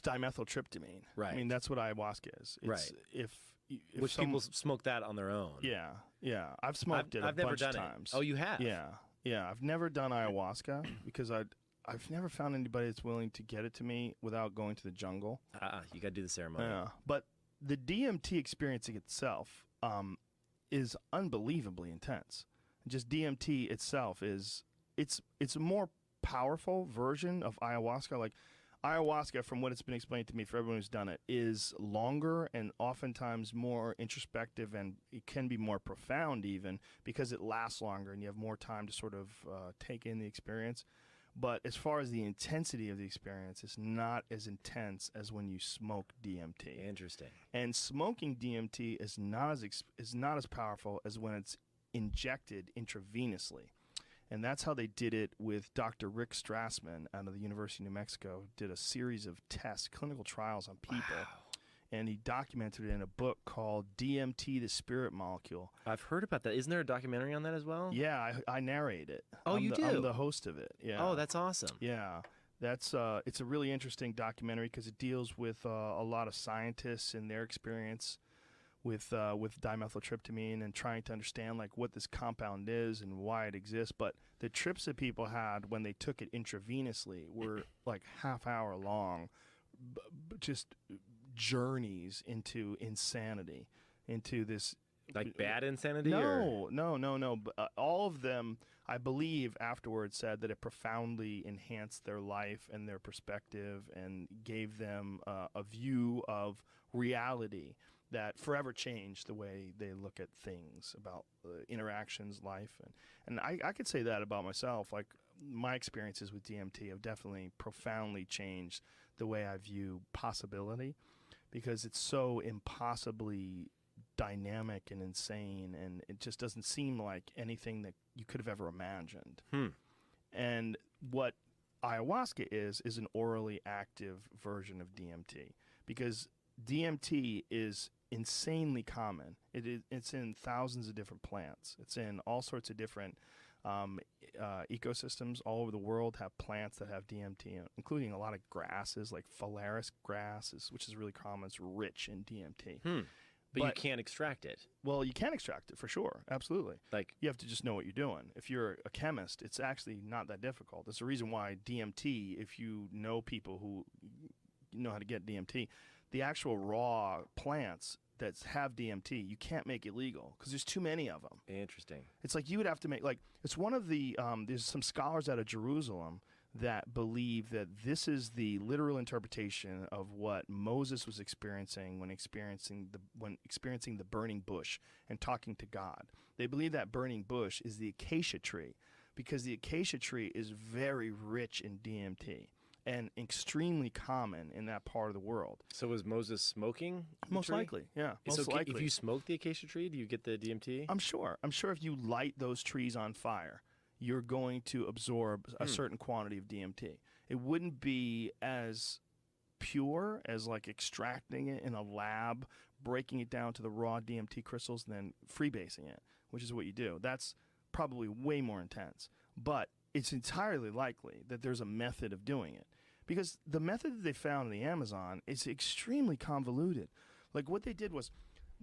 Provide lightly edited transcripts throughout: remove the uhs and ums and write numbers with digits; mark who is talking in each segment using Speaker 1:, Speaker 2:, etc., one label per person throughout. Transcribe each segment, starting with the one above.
Speaker 1: dimethyltryptamine.
Speaker 2: Right.
Speaker 1: I mean, that's what ayahuasca is. It's,
Speaker 2: Right.
Speaker 1: If
Speaker 2: Which people smoke that on their own.
Speaker 1: Yeah. I've smoked it a
Speaker 2: I've never
Speaker 1: bunch
Speaker 2: done
Speaker 1: of times.
Speaker 2: it. Oh, you have?
Speaker 1: Yeah. I've never done ayahuasca because I've never found anybody that's willing to get it to me without going to the jungle.
Speaker 2: You got to do the ceremony.
Speaker 1: Yeah. But the DMT experience itself is unbelievably intense. Just DMT itself it's a more powerful version of ayahuasca. Like ayahuasca, from what it's been explained to me for everyone who's done it, is longer and oftentimes more introspective, and it can be more profound even because it lasts longer and you have more time to sort of take in the experience. But as far as the intensity of the experience, it's not as intense as when you smoke DMT.
Speaker 2: Interesting.
Speaker 1: And smoking DMT is not as powerful as when it's injected intravenously. And that's how they did it with Dr. Rick Strassman out of the University of New Mexico. Did a series of tests, clinical trials on people. Wow. And he documented it in a book called DMT, the Spirit Molecule.
Speaker 2: I've heard about that. Isn't there a documentary on that as well?
Speaker 1: Yeah, I narrate it.
Speaker 2: Oh, you do?
Speaker 1: I'm the host of it. Yeah.
Speaker 2: Oh, that's awesome.
Speaker 1: Yeah. It's a really interesting documentary because it deals with a lot of scientists and their experience with dimethyltryptamine and trying to understand like what this compound is and why it exists. But the trips that people had when they took it intravenously were like half-hour long, just journeys into insanity, into this.
Speaker 2: Like bad insanity?
Speaker 1: No. But, all of them, I believe, afterwards said that it profoundly enhanced their life and their perspective and gave them a view of reality that forever changed the way they look at things, about interactions, life. And I could say that about myself. Like, my experiences with DMT have definitely profoundly changed the way I view possibility, because it's so impossibly dynamic and insane, and it just doesn't seem like anything that you could have ever imagined. And what ayahuasca is an orally active version of DMT, because DMT is insanely common. It's in thousands of different plants. It's in all sorts of different ecosystems all over the world have plants that have DMT, including a lot of grasses like phalaris grasses, which is really common. It's rich in DMT.
Speaker 2: But you can't extract it.
Speaker 1: Well, you can extract it for sure. Absolutely.
Speaker 2: Like,
Speaker 1: you have to just know what you're doing. If you're a chemist, it's actually not that difficult. That's the reason why DMT, if you know people who know how to get DMT, the actual raw plants that have DMT, you can't make illegal because there's too many of them.
Speaker 2: Interesting.
Speaker 1: It's like you would have to make, like, it's one of the, there's some scholars out of Jerusalem that believe that this is the literal interpretation of what Moses was experiencing when experiencing the burning bush and talking to God. They believe that burning bush is the acacia tree, because the acacia tree is very rich in DMT and extremely common in that part of the world.
Speaker 2: So was Moses smoking the
Speaker 1: Most
Speaker 2: tree?
Speaker 1: likely, yeah. Most
Speaker 2: So
Speaker 1: likely.
Speaker 2: if you smoke the acacia tree, do you get the DMT?
Speaker 1: I'm sure if you light those trees on fire, you're going to absorb a certain quantity of DMT. It wouldn't be as pure as like extracting it in a lab, breaking it down to the raw DMT crystals, and then freebasing it, which is what you do. That's probably way more intense. But it's entirely likely that there's a method of doing it, because the method that they found in the Amazon is extremely convoluted. Like, what they did was,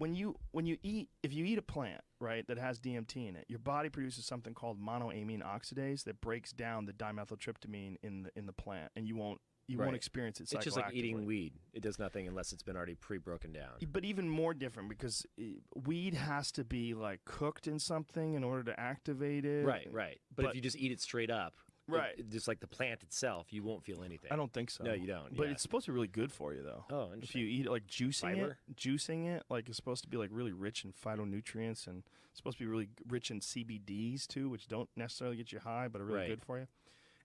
Speaker 1: if you eat a plant, right, that has DMT in it, your body produces something called monoamine oxidase that breaks down the dimethyltryptamine in the plant, and you won't experience it psychoactively.
Speaker 2: It's just like eating weed. It does nothing unless it's been already pre-broken down.
Speaker 1: But even more different, because weed has to be like cooked in something in order to activate it.
Speaker 2: Right. But if you just eat it straight up, just like the plant itself, you won't feel anything.
Speaker 1: I don't think so.
Speaker 2: No, you don't.
Speaker 1: But it's supposed to be really good for you, though.
Speaker 2: Oh, interesting.
Speaker 1: If you eat it, like
Speaker 2: Fiber?
Speaker 1: juicing it, like, it's supposed to be like really rich in phytonutrients, and it's supposed to be really rich in CBDs too, which don't necessarily get you high, but are really good for you.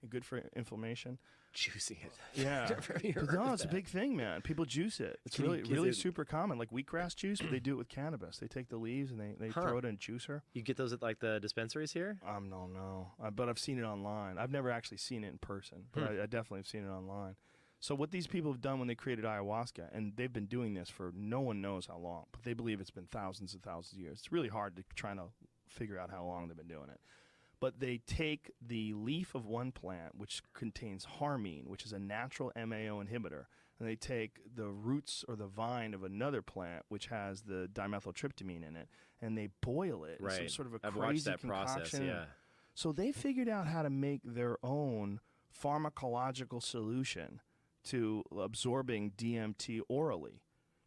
Speaker 1: And good for inflammation.
Speaker 2: Juicing it.
Speaker 1: Yeah. But no, it's a big thing, man. People juice it. It's really super common. Like wheatgrass juice, but they do it with cannabis. They take the leaves and they throw it in a juicer.
Speaker 2: You get those at like the dispensaries here?
Speaker 1: No. But I've seen it online. I've never actually seen it in person, but I definitely have seen it online. So what these people have done when they created ayahuasca, and they've been doing this for no one knows how long, but they believe it's been thousands and thousands of years. It's really hard to try to figure out how long they've been doing it. But they take the leaf of one plant, which contains harmine, which is a natural MAO inhibitor, and they take the roots or the vine of another plant, which has the dimethyltryptamine in it, and they boil it in some sort of a
Speaker 2: I've
Speaker 1: crazy
Speaker 2: watched that
Speaker 1: concoction.
Speaker 2: process, yeah.
Speaker 1: So they figured out how to make their own pharmacological solution to absorbing DMT orally.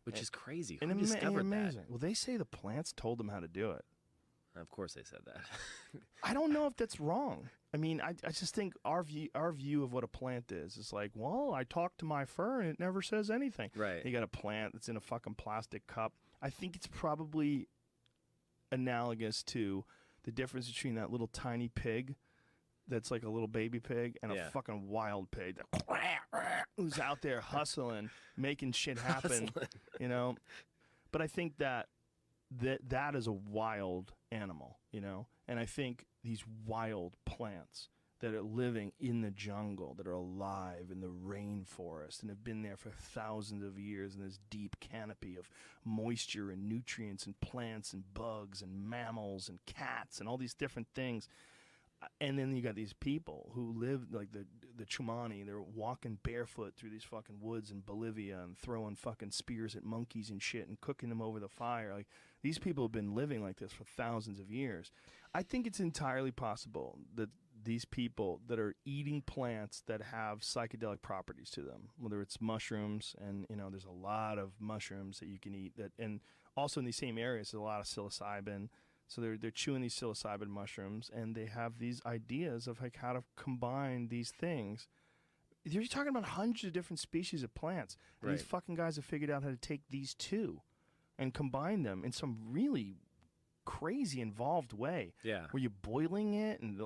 Speaker 2: Which is crazy.
Speaker 1: And
Speaker 2: Who discovered
Speaker 1: amazing.
Speaker 2: that?
Speaker 1: Well, they say the plants told them how to do it.
Speaker 2: Of course they said that.
Speaker 1: I don't know if that's wrong. I mean, I just think our view of what a plant is like, well, I talked to my fern and it never says anything.
Speaker 2: Right.
Speaker 1: You got a plant that's in a fucking plastic cup. I think it's probably analogous to the difference between that little tiny pig that's like a little baby pig and a fucking wild pig who's out there hustling, making shit happen, you know? But I think that is a wild animal, you know? And I think these wild plants that are living in the jungle, that are alive in the rainforest and have been there for thousands of years in this deep canopy of moisture and nutrients and plants and bugs and mammals and cats and all these different things. And then you got these people who live like the Chumani. They're walking barefoot through these fucking woods in Bolivia and throwing fucking spears at monkeys and shit and cooking them over the fire. Like, these people have been living like this for thousands of years. I think it's entirely possible that these people that are eating plants that have psychedelic properties to them, whether it's mushrooms, and you know, there's a lot of mushrooms that you can eat that, and also in these same areas, there's a lot of psilocybin. So they're chewing these psilocybin mushrooms, and they have these ideas of like how to combine these things. You're talking about hundreds of different species of plants. And these fucking guys have figured out how to take these two and combine them in some really crazy involved way.
Speaker 2: Yeah.
Speaker 1: Where you're boiling it, and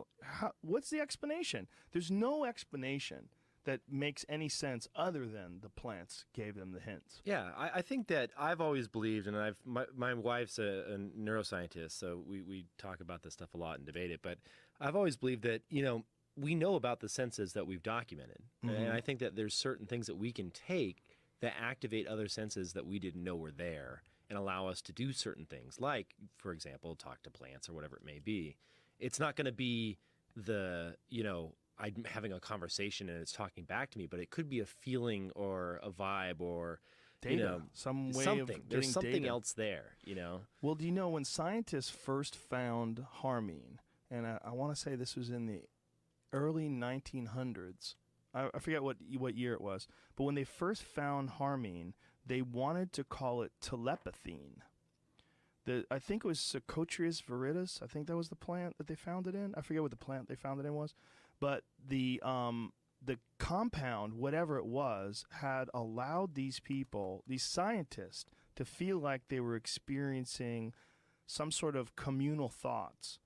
Speaker 1: what's the explanation? There's no explanation that makes any sense other than the plants gave them the hints.
Speaker 2: Yeah, I think that I've always believed, and my wife's a neuroscientist, so we talk about this stuff a lot and debate it, but I've always believed that, you know, we know about the senses that we've documented. Mm-hmm. And I think that there's certain things that we can take that activate other senses that we didn't know were there and allow us to do certain things, like, for example, talk to plants or whatever it may be. It's not going to be the, you know, I'm having a conversation and it's talking back to me, but it could be a feeling or a vibe or
Speaker 1: data,
Speaker 2: you know,
Speaker 1: some way
Speaker 2: something.
Speaker 1: of getting
Speaker 2: There's something
Speaker 1: data.
Speaker 2: else there, you know.
Speaker 1: Well, do you know when scientists first found harmine, and I want to say this was in the early 1900s. I forget what year it was, but when they first found harmine, they wanted to call it telepathine. I think it was Psychotria viridis. I think that was the plant that they found it in. I forget what the plant they found it in was. But the compound, whatever it was, had allowed these people, these scientists, to feel like they were experiencing some sort of communal thoughts.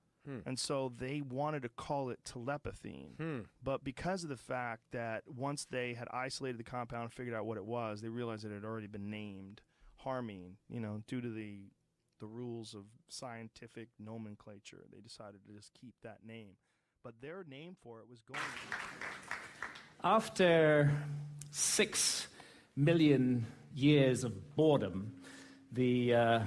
Speaker 1: And so they wanted to call it telepathine. But because of the fact that once they had isolated the compound and figured out what it was, they realized it had already been named harmine, you know, due to the rules of scientific nomenclature. They decided to just keep that name. But their name for it was going to be...
Speaker 3: After 6 million years of boredom, the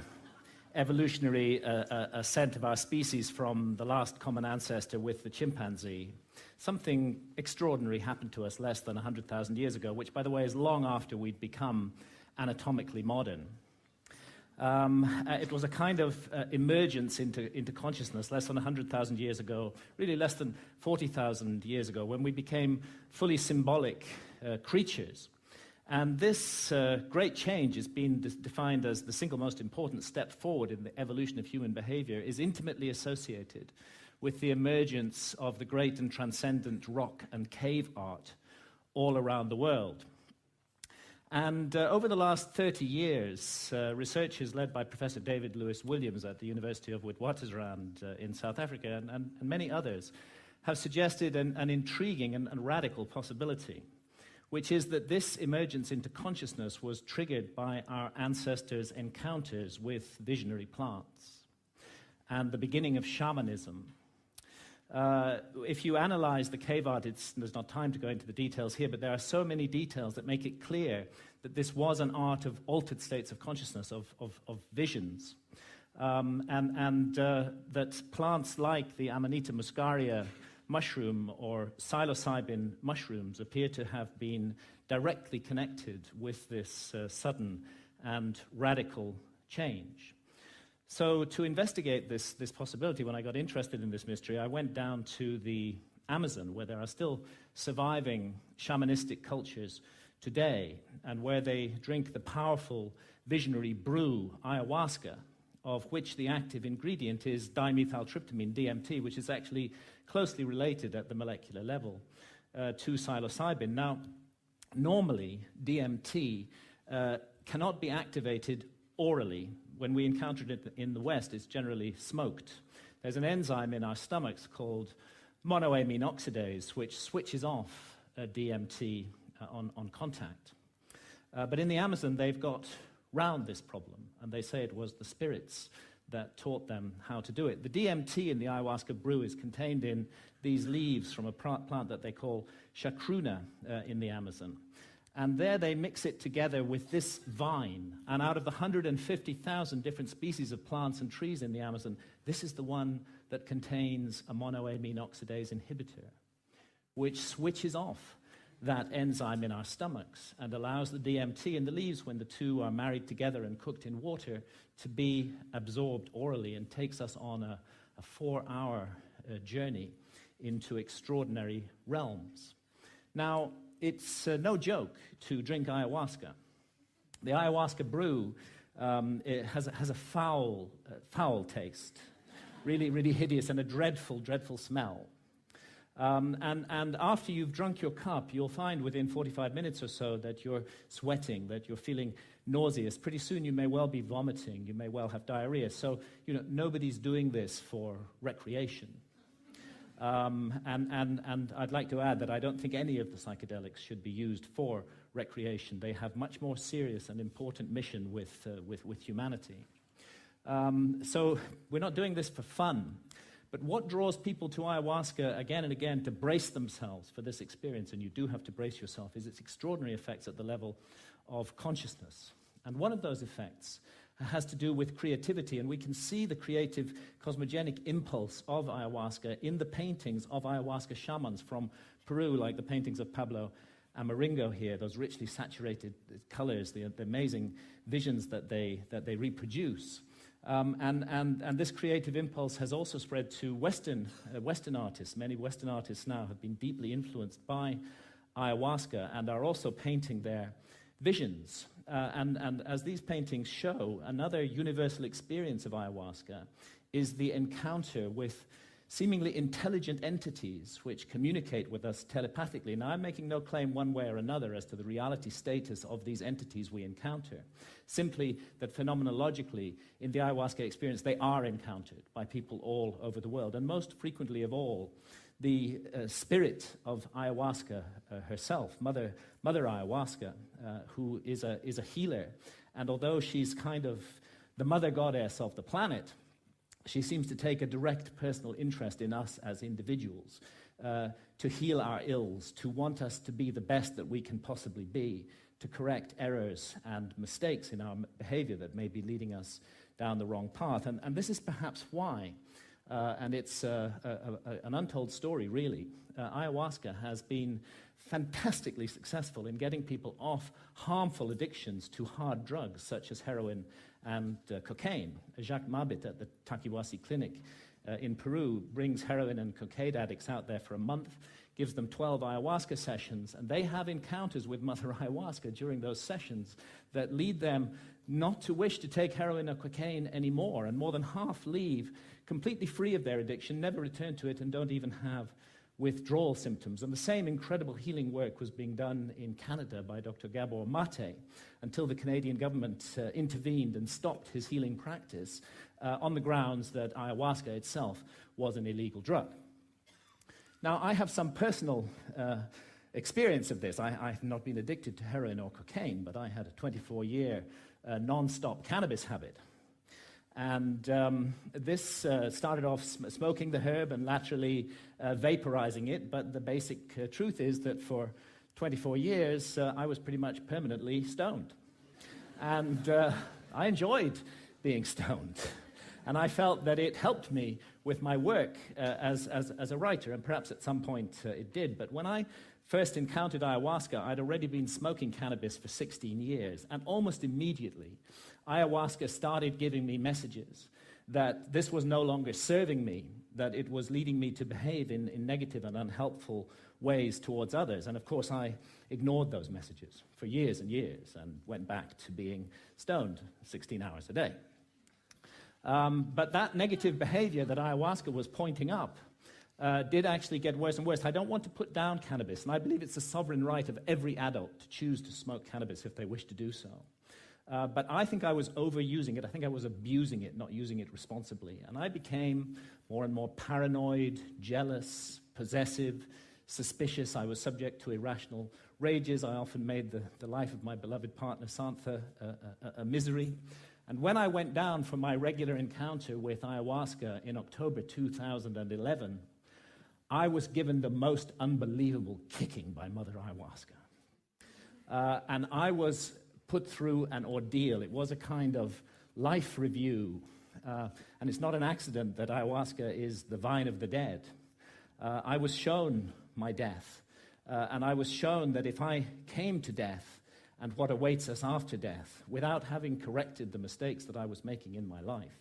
Speaker 3: evolutionary ascent of our species from the last common ancestor with the chimpanzee, something extraordinary happened to us less than 100,000 years ago, which, by the way, is long after we'd become anatomically modern. It was a kind of emergence into consciousness less than 100,000 years ago, really less than 40,000 years ago, when we became fully symbolic creatures. And this great change has been defined as the single most important step forward in the evolution of human behavior, is intimately associated with the emergence of the great and transcendent rock and cave art all around the world. And over the last 30 years, researchers led by Professor David Lewis Williams at the University of Witwatersrand in South Africa and many others have suggested an intriguing and radical possibility, which is that this emergence into consciousness was triggered by our ancestors' encounters with visionary plants and the beginning of shamanism. If you analyze the cave art, there's not time to go into the details here, but there are so many details that make it clear that this was an art of altered states of consciousness, of visions. And that plants like the Amanita muscaria, mushroom or psilocybin mushrooms appear to have been directly connected with this sudden and radical change. So to investigate this possibility, when I got interested in this mystery, I went down to the Amazon, where there are still surviving shamanistic cultures today, and where they drink the powerful visionary brew ayahuasca, of which the active ingredient is dimethyltryptamine, DMT, which is actually closely related at the molecular level to psilocybin. Now, normally, DMT cannot be activated orally. When we encounter it in the West, it's generally smoked. There's an enzyme in our stomachs called monoamine oxidase, which switches off DMT on contact. But in the Amazon, they've got round this problem, and they say it was the spirits that taught them how to do it. The DMT in the ayahuasca brew is contained in these leaves from a plant that they call chacruna in the Amazon. And there they mix it together with this vine. And out of the 150,000 different species of plants and trees in the Amazon, this is the one that contains a monoamine oxidase inhibitor, which switches off that enzyme in our stomachs and allows the DMT in the leaves, when the two are married together and cooked in water, to be absorbed orally, and takes us on a 4-hour journey into extraordinary realms. Now, it's no joke to drink ayahuasca. The ayahuasca brew it has a foul taste, really, really hideous, and a dreadful, dreadful smell. And after you've drunk your cup, you'll find within 45 minutes or so that you're sweating, that you're feeling nauseous. Pretty soon you may well be vomiting, you may well have diarrhea. So, nobody's doing this for recreation. And I'd like to add that I don't think any of the psychedelics should be used for recreation. They have much more serious and important mission with humanity. So we're not doing this for fun. But what draws people to ayahuasca again and again to brace themselves for this experience, and you do have to brace yourself, is its extraordinary effects at the level of consciousness. And one of those effects has to do with creativity, and we can see the creative cosmogenic impulse of ayahuasca in the paintings of ayahuasca shamans from Peru, like the paintings of Pablo Amaringo here, those richly saturated colors, the amazing visions that they reproduce. And this creative impulse has also spread to Western artists. Many Western artists now have been deeply influenced by ayahuasca and are also painting their visions. And as these paintings show, another universal experience of ayahuasca is the encounter with seemingly intelligent entities which communicate with us telepathically. Now, I'm making no claim one way or another as to the reality status of these entities we encounter, simply that phenomenologically, in the ayahuasca experience, they are encountered by people all over the world. And most frequently of all, the spirit of ayahuasca herself, Mother Ayahuasca, who is a healer. And although she's kind of the mother goddess of the planet, she seems to take a direct personal interest in us as individuals, to heal our ills, to want us to be the best that we can possibly be, to correct errors and mistakes in our behavior that may be leading us down the wrong path. And this is perhaps why, and it's an untold story, really, ayahuasca has been fantastically successful in getting people off harmful addictions to hard drugs such as heroin and cocaine. Jacques Mabit at the Taquihuasi Clinic in Peru brings heroin and cocaine addicts out there for a month, gives them 12 ayahuasca sessions, and they have encounters with Mother Ayahuasca during those sessions that lead them not to wish to take heroin or cocaine anymore, and more than half leave completely free of their addiction, never return to it, and don't even have withdrawal symptoms. And the same incredible healing work was being done in Canada by Dr. Gabor Mate until the Canadian government intervened and stopped his healing practice on the grounds that ayahuasca itself was an illegal drug. Now, I have some personal experience of this. I've not been addicted to heroin or cocaine, but I had a 24-year non-stop cannabis habit. And this started off smoking the herb and laterally vaporizing it, but the basic truth is that for 24 years, I was pretty much permanently stoned. And I enjoyed being stoned. And I felt that it helped me with my work as a writer, and perhaps at some point it did. But when I first encountered ayahuasca, I'd already been smoking cannabis for 16 years, and almost immediately, ayahuasca started giving me messages that this was no longer serving me, that it was leading me to behave in negative and unhelpful ways towards others. And of course, I ignored those messages for years and years and went back to being stoned 16 hours a day. But that negative behavior that ayahuasca was pointing up did actually get worse and worse. I don't want to put down cannabis, and I believe it's the sovereign right of every adult to choose to smoke cannabis if they wish to do so. But I think I was overusing it. I think I was abusing it, not using it responsibly. And I became more and more paranoid, jealous, possessive, suspicious. I was subject to irrational rages. I often made the life of my beloved partner, Santha, a misery. And when I went down for my regular encounter with ayahuasca in October 2011, I was given the most unbelievable kicking by Mother Ayahuasca. And I was put through an ordeal. It was a kind of life review. And it's not an accident that ayahuasca is the vine of the dead. I was shown my death. And I was shown that if I came to death and what awaits us after death, without having corrected the mistakes that I was making in my life,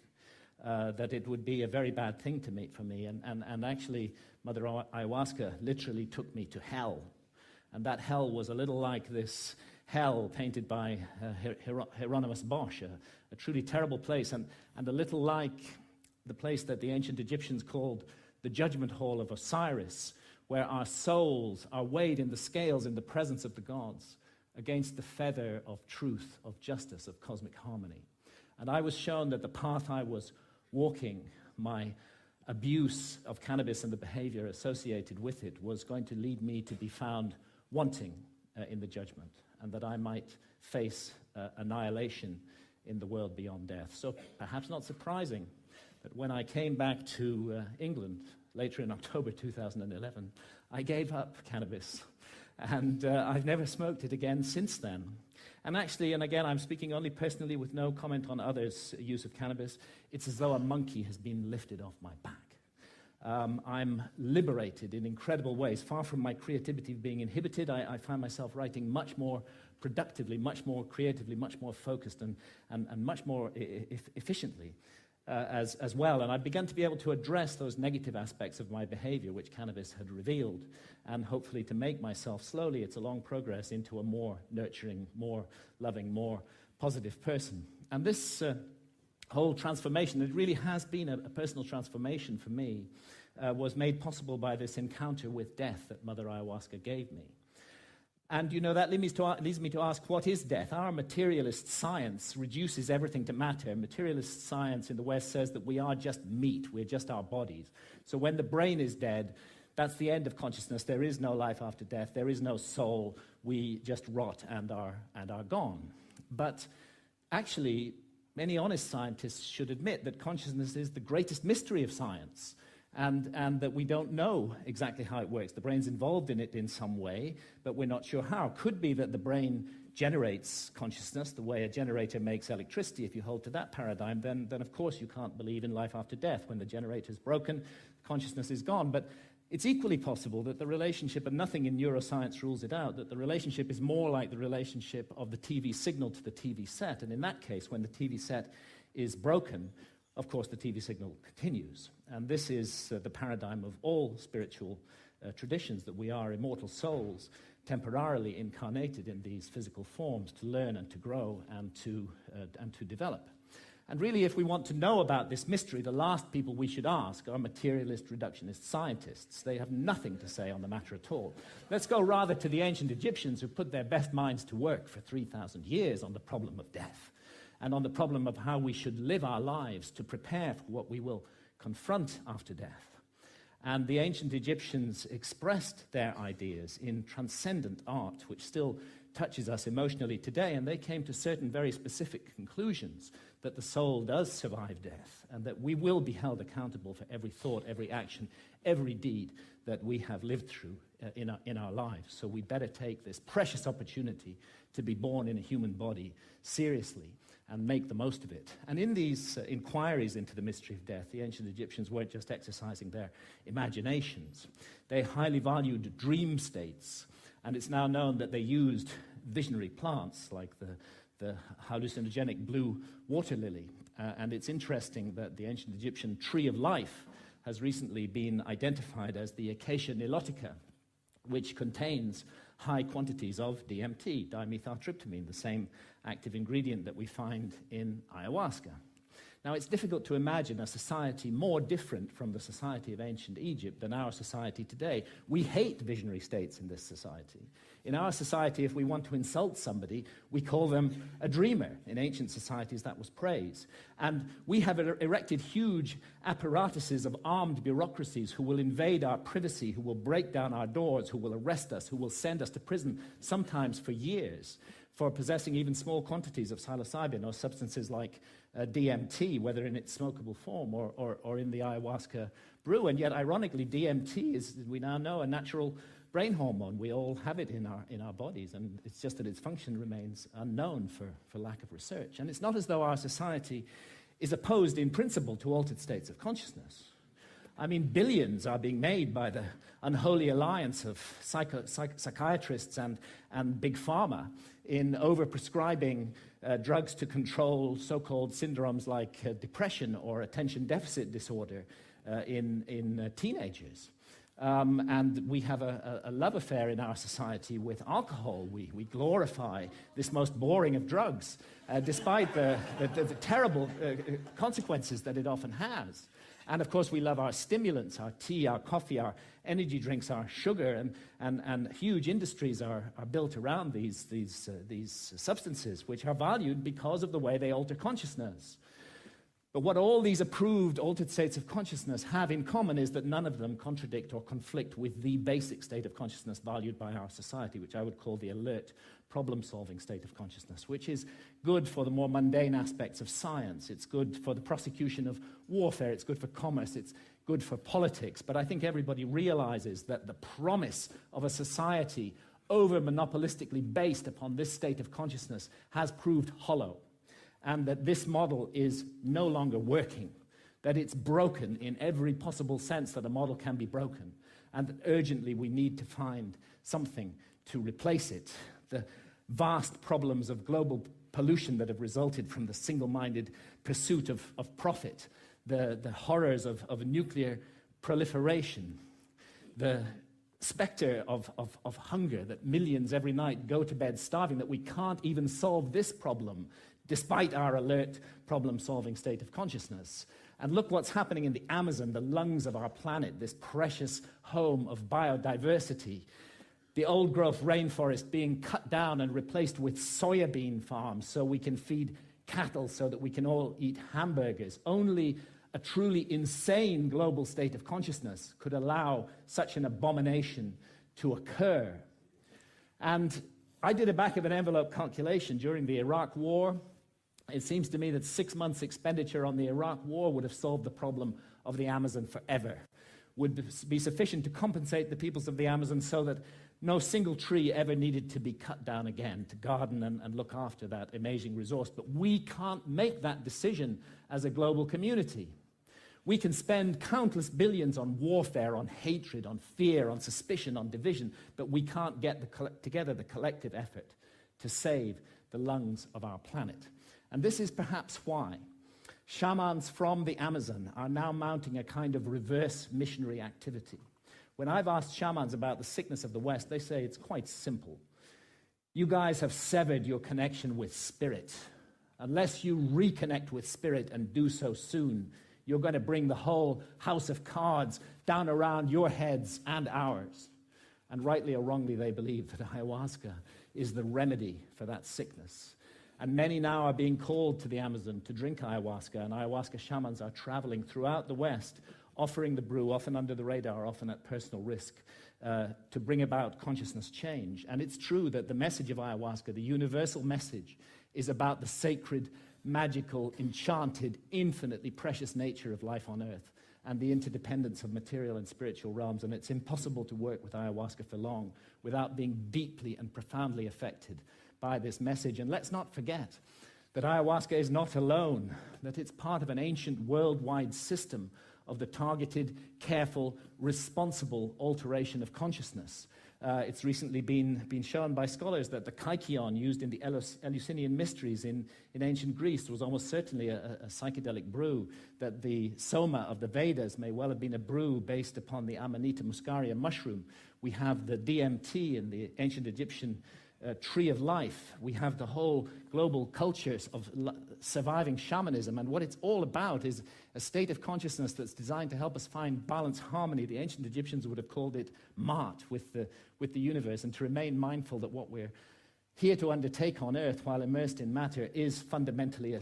Speaker 3: that it would be a very bad thing for me. And actually, Mother Ayahuasca literally took me to hell. And that hell was a little like this hell painted by Hieronymus Bosch, a truly terrible place, and a little like the place that the ancient Egyptians called the judgment hall of Osiris, where our souls are weighed in the scales in the presence of the gods against the feather of truth, of justice, of cosmic harmony. And I was shown that the path I was walking, my abuse of cannabis and the behavior associated with it, was going to lead me to be found wanting in the judgment, and that I might face annihilation in the world beyond death. So perhaps not surprising that when I came back to England later in October 2011, I gave up cannabis. And I've never smoked it again since then. And actually, and again, I'm speaking only personally with no comment on others' use of cannabis, it's as though a monkey has been lifted off my back. I'm liberated in incredible ways. Far from my creativity being inhibited, I find myself writing much more productively, much more creatively, much more focused, and much more efficiently as well. And I've begun to be able to address those negative aspects of my behavior, which cannabis had revealed, and hopefully to make myself slowly, it's a long progress, into a more nurturing, more loving, more positive person. And this whole transformation, it really has been a personal transformation for me, was made possible by this encounter with death that Mother Ayahuasca gave me. And, you know, that leads me to ask, what is death? Our materialist science reduces everything to matter. Materialist science in the West says that we are just meat, we're just our bodies. So when the brain is dead, that's the end of consciousness. There is no life after death. There is no soul. We just rot and are gone. But actually, many honest scientists should admit that consciousness is the greatest mystery of science, and that we don't know exactly how it works. The brain's involved in it in some way, but we're not sure how. Could be that the brain generates consciousness the way a generator makes electricity. If you hold to that paradigm, then of course you can't believe in life after death. When the generator's broken, consciousness is gone. But it's equally possible that the relationship, and nothing in neuroscience rules it out, that the relationship is more like the relationship of the TV signal to the TV set. And in that case, when the TV set is broken, of course the TV signal continues. And this is the paradigm of all spiritual traditions, that we are immortal souls temporarily incarnated in these physical forms to learn and to grow and to develop. And really, if we want to know about this mystery, the last people we should ask are materialist reductionist scientists. They have nothing to say on the matter at all. Let's go rather to the ancient Egyptians, who put their best minds to work for 3,000 years on the problem of death and on the problem of how we should live our lives to prepare for what we will confront after death. And the ancient Egyptians expressed their ideas in transcendent art, which still touches us emotionally today, and they came to certain very specific conclusions, that the soul does survive death, and that we will be held accountable for every thought, every action, every deed that we have lived through in our lives. So we better take this precious opportunity to be born in a human body seriously, and make the most of it. And in these inquiries into the mystery of death, the ancient Egyptians weren't just exercising their imaginations. They highly valued dream states, and it's now known that they used visionary plants like the hallucinogenic blue water lily. And it's interesting that the ancient Egyptian tree of life has recently been identified as the Acacia nilotica, which contains high quantities of DMT, dimethyltryptamine, the same active ingredient that we find in ayahuasca. Now, it's difficult to imagine a society more different from the society of ancient Egypt than our society today. We hate visionary states in this society. In our society, if we want to insult somebody, we call them a dreamer. In ancient societies, that was praise. And we have erected huge apparatuses of armed bureaucracies who will invade our privacy, who will break down our doors, who will arrest us, who will send us to prison, sometimes for years, for possessing even small quantities of psilocybin or substances like DMT, whether in its smokable form or in the ayahuasca brew. And yet, ironically, DMT is, we now know, a natural brain hormone. We all have it in our bodies, and it's just that its function remains unknown for lack of research. And it's not as though our society is opposed in principle to altered states of consciousness. I mean, billions are being made by the unholy alliance of psychiatrists and big pharma in overprescribing drugs to control so-called syndromes like depression or attention deficit disorder in teenagers. And we have a love affair in our society with alcohol. We glorify this most boring of drugs, despite the terrible consequences that it often has. And of course, we love our stimulants, our tea, our coffee, our energy drinks, our sugar, and huge industries are built around these substances, which are valued because of the way they alter consciousness. But what all these approved altered states of consciousness have in common is that none of them contradict or conflict with the basic state of consciousness valued by our society, which I would call the alert, problem-solving state of consciousness, which is good for the more mundane aspects of science. It's good for the prosecution of warfare. It's good for commerce. It's good for politics. But I think everybody realizes that the promise of a society over-monopolistically based upon this state of consciousness has proved hollow, and that this model is no longer working, that it's broken in every possible sense that a model can be broken, and that urgently we need to find something to replace it. The vast problems of global pollution that have resulted from the single-minded pursuit of profit, the horrors of nuclear proliferation, the specter of hunger, that millions every night go to bed starving, that we can't even solve this problem despite our alert, problem-solving state of consciousness. And look what's happening in the Amazon, the lungs of our planet, this precious home of biodiversity. The old-growth rainforest being cut down and replaced with soybean farms so we can feed cattle, so that we can all eat hamburgers. Only a truly insane global state of consciousness could allow such an abomination to occur. And I did a back-of-an-envelope calculation during the Iraq War. It seems to me that 6 months' expenditure on the Iraq War would have solved the problem of the Amazon forever, would be sufficient to compensate the peoples of the Amazon so that no single tree ever needed to be cut down again to garden and look after that amazing resource. But we can't make that decision as a global community. We can spend countless billions on warfare, on hatred, on fear, on suspicion, on division, but we can't get together the collective effort to save the lungs of our planet. And this is perhaps why shamans from the Amazon are now mounting a kind of reverse missionary activity. When I've asked shamans about the sickness of the West, they say it's quite simple. You guys have severed your connection with spirit. Unless you reconnect with spirit and do so soon, you're going to bring the whole house of cards down around your heads and ours. And rightly or wrongly, they believe that ayahuasca is the remedy for that sickness. And many now are being called to the Amazon to drink ayahuasca, and ayahuasca shamans are traveling throughout the West, offering the brew, often under the radar, often at personal risk, to bring about consciousness change. And it's true that the message of ayahuasca, the universal message, is about the sacred, magical, enchanted, infinitely precious nature of life on earth and the interdependence of material and spiritual realms. And it's impossible to work with ayahuasca for long without being deeply and profoundly affected by this message. And let's not forget that ayahuasca is not alone, that it's part of an ancient worldwide system of the targeted, careful, responsible alteration of consciousness. It's recently been shown by scholars that the kykeon used in the Eleusinian mysteries in ancient Greece was almost certainly a psychedelic brew, that the soma of the Vedas may well have been a brew based upon the Amanita muscaria mushroom. We have the DMT in the ancient Egyptian tree of life. We have the whole global cultures of surviving shamanism, and what it's all about is a state of consciousness that's designed to help us find balance, harmony. The ancient Egyptians would have called it Ma'at, with the universe, and to remain mindful that what we're here to undertake on earth while immersed in matter is fundamentally a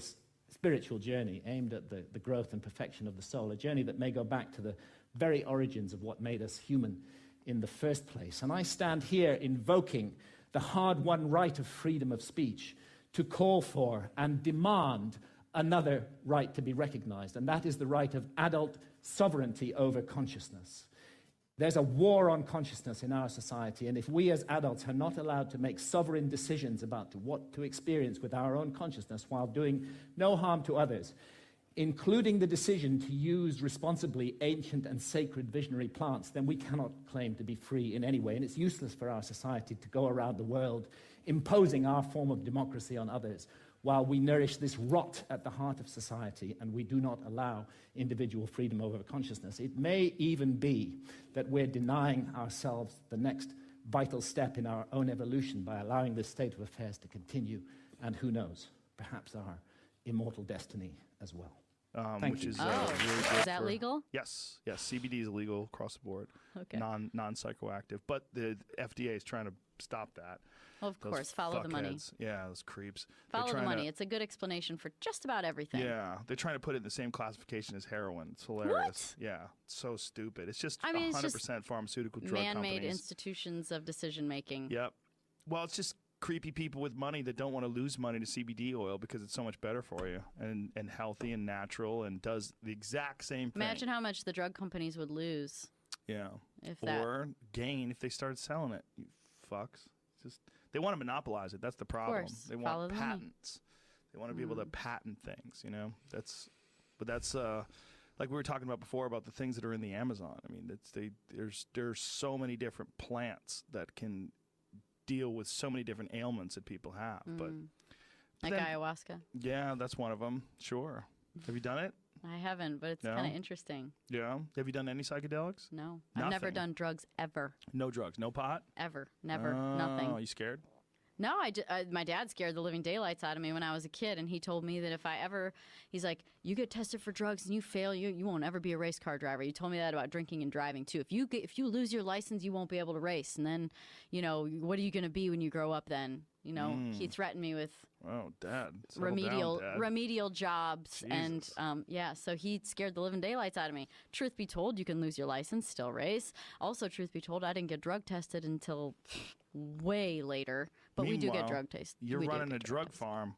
Speaker 3: spiritual journey aimed at the growth and perfection of the soul, a journey that may go back to the very origins of what made us human in the first place. And I stand here invoking the hard-won right of freedom of speech to call for and demand another right to be recognized, and that is the right of adult sovereignty over consciousness. There's a war on consciousness in our society, and if we as adults are not allowed to make sovereign decisions about what to experience with our own consciousness while doing no harm to others, including the decision to use responsibly ancient and sacred visionary plants, then we cannot claim to be free in any way, and it's useless for our society to go around the world imposing our form of democracy on others while we nourish this rot at the heart of society and we do not allow individual freedom over consciousness. It may even be that we're denying ourselves the next vital step in our own evolution by allowing this state of affairs to continue, and who knows, perhaps our immortal destiny as well.
Speaker 1: Which is
Speaker 4: Oh,
Speaker 1: really good
Speaker 4: is that
Speaker 1: for-
Speaker 4: legal?
Speaker 1: Yes, CBD is illegal across the board,
Speaker 4: Okay.
Speaker 1: non-psychoactive. But the FDA is trying to stop that.
Speaker 4: Well, of
Speaker 1: Those
Speaker 4: course, follow the money.
Speaker 1: fuckheads. Yeah, those creeps. They're
Speaker 4: Follow the
Speaker 1: trying
Speaker 4: money.
Speaker 1: to-
Speaker 4: It's a good explanation for just about everything.
Speaker 1: Yeah, they're trying to put it in the same classification as heroin. It's hilarious. Yeah, it's so stupid. It's just
Speaker 4: I mean, it's just
Speaker 1: 100% pharmaceutical drug
Speaker 4: Man-made
Speaker 1: companies.
Speaker 4: institutions of decision making.
Speaker 1: Yep. Well, it's just creepy people with money that don't want to lose money to CBD oil because it's so much better for you and healthy and natural and does the exact same thing.
Speaker 4: Imagine how much the drug companies would lose
Speaker 1: Yeah.
Speaker 4: if that.
Speaker 1: Or gain if they started selling it. You fucks. Just they want to monopolize it. That's the problem.
Speaker 4: course.
Speaker 1: They
Speaker 4: Follow
Speaker 1: want
Speaker 4: the money.
Speaker 1: patents. They want to be able to patent things, you know? That's like we were talking about before about the things that are in the Amazon. I mean, there's so many different plants that can deal with so many different ailments that people have. But
Speaker 4: Like
Speaker 1: then-
Speaker 4: ayahuasca.
Speaker 1: yeah, that's one of them. Sure. Have you done it?
Speaker 4: I haven't, but it's
Speaker 1: No?
Speaker 4: kind of interesting.
Speaker 1: Yeah. Have you done any psychedelics?
Speaker 4: No. I've never
Speaker 1: Nothing.
Speaker 4: done drugs ever.
Speaker 1: No drugs, no pot?
Speaker 4: Ever. Never.
Speaker 1: Oh,
Speaker 4: Nothing.
Speaker 1: you scared?
Speaker 4: No, my dad scared the living daylights out of me when I was a kid, and he told me that if I ever, he's like, you get tested for drugs and you fail, you won't ever be a race car driver. He told me that about drinking and driving too. If you lose your license, you won't be able to race, and then, what are you going to be when you grow up? Then, he threatened me with
Speaker 1: Oh, Dad. Settle down, Dad.
Speaker 4: remedial jobs,
Speaker 1: Jesus.
Speaker 4: and so he scared the living daylights out of me. Truth be told, you can lose your license, still race. Also, truth be told, I didn't get drug tested until way later. But we do get
Speaker 1: Meanwhile,
Speaker 4: drug taste.
Speaker 1: You're
Speaker 4: we do
Speaker 1: running
Speaker 4: get
Speaker 1: a drug
Speaker 4: tests.
Speaker 1: farm.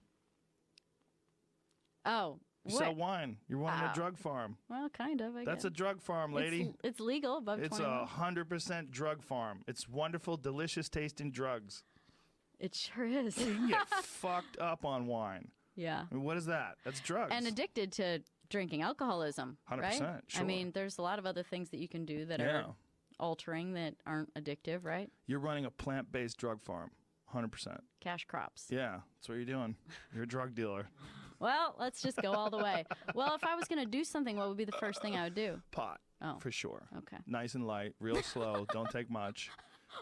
Speaker 4: Oh,
Speaker 1: You
Speaker 4: what?
Speaker 1: sell wine. You're running a
Speaker 4: Oh.
Speaker 1: drug farm.
Speaker 4: Well, kind of. I
Speaker 1: That's
Speaker 4: guess.
Speaker 1: a drug farm, lady.
Speaker 4: It's legal above
Speaker 1: It's
Speaker 4: 21.
Speaker 1: 100% drug farm. It's wonderful, delicious tasting drugs.
Speaker 4: It sure is.
Speaker 1: You can get fucked up on wine.
Speaker 4: Yeah.
Speaker 1: I mean, what is that? That's drugs.
Speaker 4: And addicted to drinking alcoholism.
Speaker 1: 100%,
Speaker 4: Right?
Speaker 1: sure.
Speaker 4: I mean, there's a lot of other things that you can do that
Speaker 1: Yeah.
Speaker 4: are altering that aren't addictive, right?
Speaker 1: You're running a plant-based drug farm. 100%.
Speaker 4: Cash crops.
Speaker 1: Yeah, that's what you're doing. You're a drug dealer.
Speaker 4: Well, let's just go all the way. Well, if I was going to do something, what would be the first thing I would do?
Speaker 1: Pot,
Speaker 4: Oh,
Speaker 1: for sure.
Speaker 4: okay.
Speaker 1: Nice and light, real slow. Don't take much.